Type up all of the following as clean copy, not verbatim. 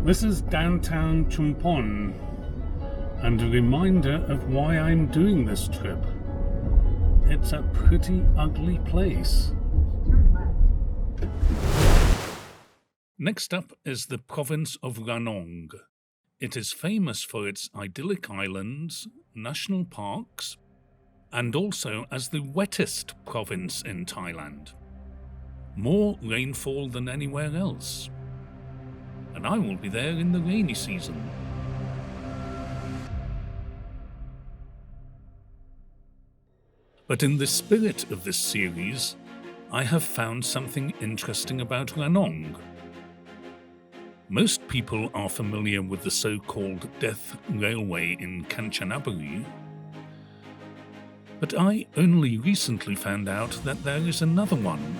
This is downtown Chumpon, and a reminder of why I'm doing this trip. It's a pretty ugly place. Next up is the province of Ranong. It is famous for its idyllic islands, national parks, and also as the wettest province in Thailand. More rainfall than anywhere else. And I will be there in the rainy season. But in the spirit of this series, I have found something interesting about Ranong. Most people are familiar with the so-called Death Railway in Kanchanaburi, but I only recently found out that there is another one,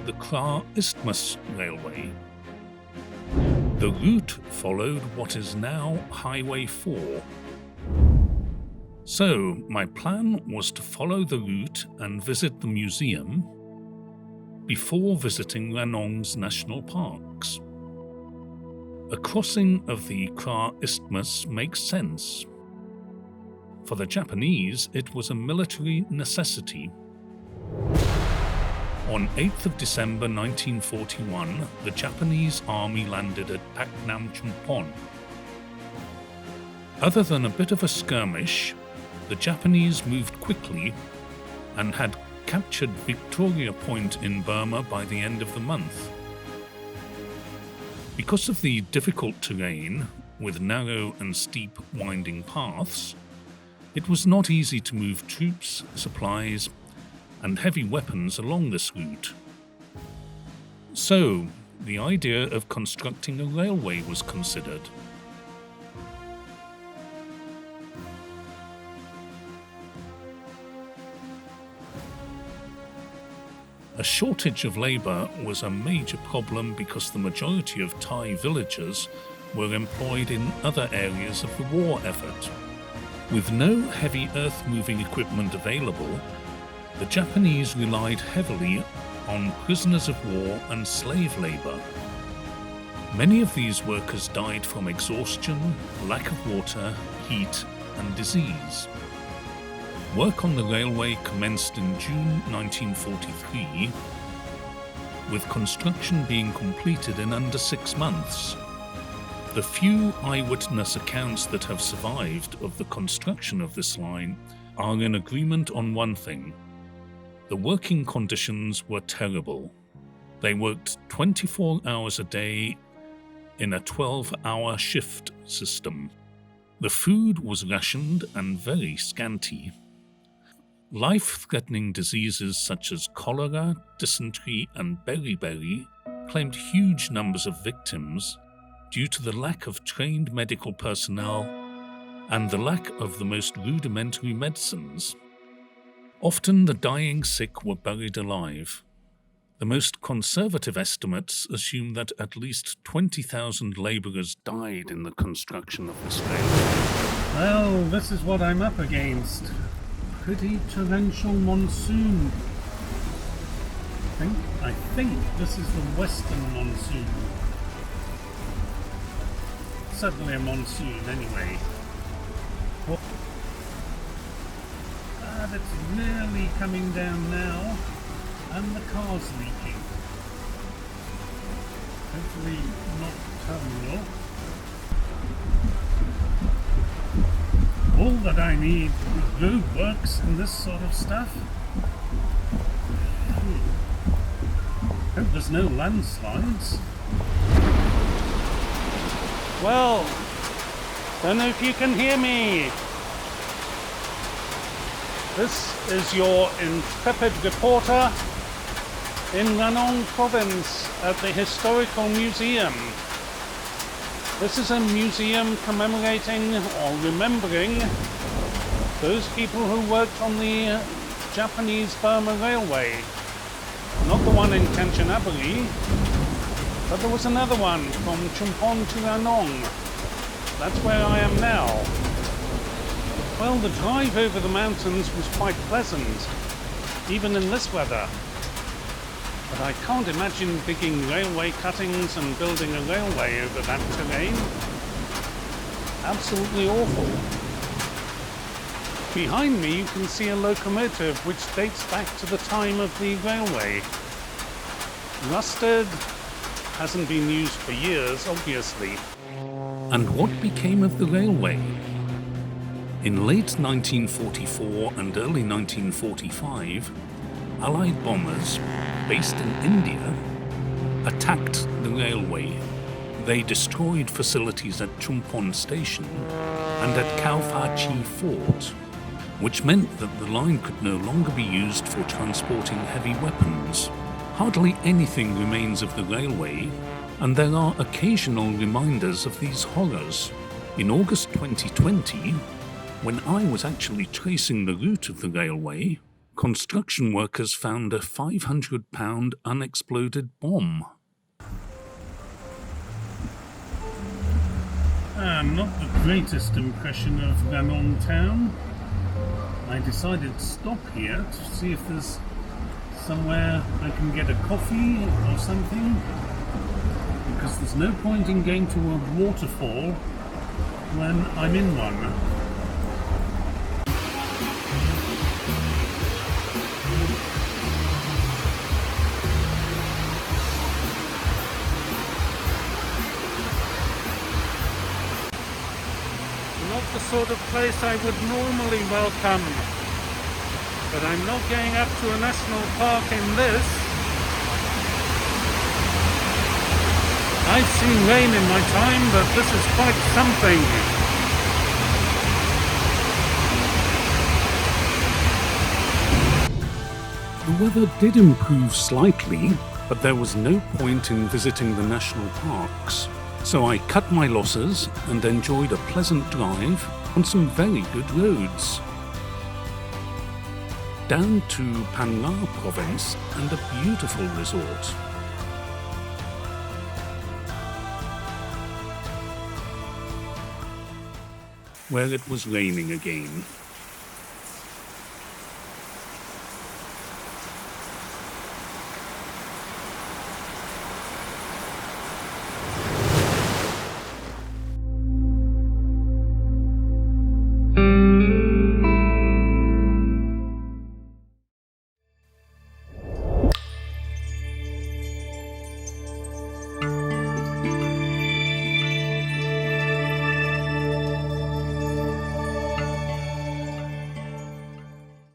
the Kra Isthmus Railway. The route followed what is now Highway 4. So, my plan was to follow the route and visit the museum before visiting Ranong's national parks. A crossing of the Kra Isthmus makes sense. For the Japanese, it was a military necessity. On 8th of December 1941, the Japanese army landed at Paknam Chumpon. Other than a bit of a skirmish, the Japanese moved quickly and had captured Victoria Point in Burma by the end of the month. Because of the difficult terrain, with narrow and steep winding paths, it was not easy to move troops, supplies, and heavy weapons along this route. So, the idea of constructing a railway was considered. A shortage of labour was a major problem because the majority of Thai villagers were employed in other areas of the war effort. With no heavy earth-moving equipment available, the Japanese relied heavily on prisoners of war and slave labour. Many of these workers died from exhaustion, lack of water, heat, and disease. Work on the railway commenced in June 1943, with construction being completed in under 6 months. The few eyewitness accounts that have survived of the construction of this line are in agreement on one thing. The working conditions were terrible. They worked 24 hours a day in a 12-hour shift system. The food was rationed and very scanty. Life-threatening diseases such as cholera, dysentery, and beriberi claimed huge numbers of victims due to the lack of trained medical personnel and the lack of the most rudimentary medicines. Often the dying sick were buried alive. The most conservative estimates assume that at least 20,000 labourers died in the construction of this railway. Well, this is what I'm up against. Pretty torrential monsoon. I think this is the western monsoon. Certainly a monsoon anyway. But it's really coming down now, and the car's leaking. Hopefully not terminal. All that I need is roadworks and this sort of stuff. Hope there's no landslides. Well, don't know if you can hear me. This is your intrepid reporter in Ranong Province at the Historical Museum. This is a museum commemorating or remembering those people who worked on the Japanese-Burma Railway. Not the one in Kanchanaburi, but there was another one from Chumpon to Ranong. That's where I am now. Well, the drive over the mountains was quite pleasant. even in this weather. But I can't imagine digging railway cuttings and building a railway over that terrain. Absolutely awful. Behind me you can see a locomotive which dates back to the time of the railway. Rusted, hasn't been used for years, obviously. And what became of the railway? In late 1944 and early 1945, Allied bombers, based in India, attacked the railway. They destroyed facilities at Chumpon Station and at Kalfachi Fort, which meant that the line could no longer be used for transporting heavy weapons. Hardly anything remains of the railway, and there are occasional reminders of these horrors. In August 2020, when I was actually tracing the route of the railway, construction workers found a 500-pound unexploded bomb. Not the greatest impression of Ranong town. I decided to stop here to see if there's somewhere I can get a coffee or something, because there's no point in going to a waterfall when I'm in one. Not the sort of place I would normally welcome, but I'm not going up to a national park in this. I've seen rain in my time, but this is quite something. The weather did improve slightly, but there was no point in visiting the national parks. So I cut my losses and enjoyed a pleasant drive on some very good roads. Down to Ranong Province and a beautiful resort. Where it was raining again.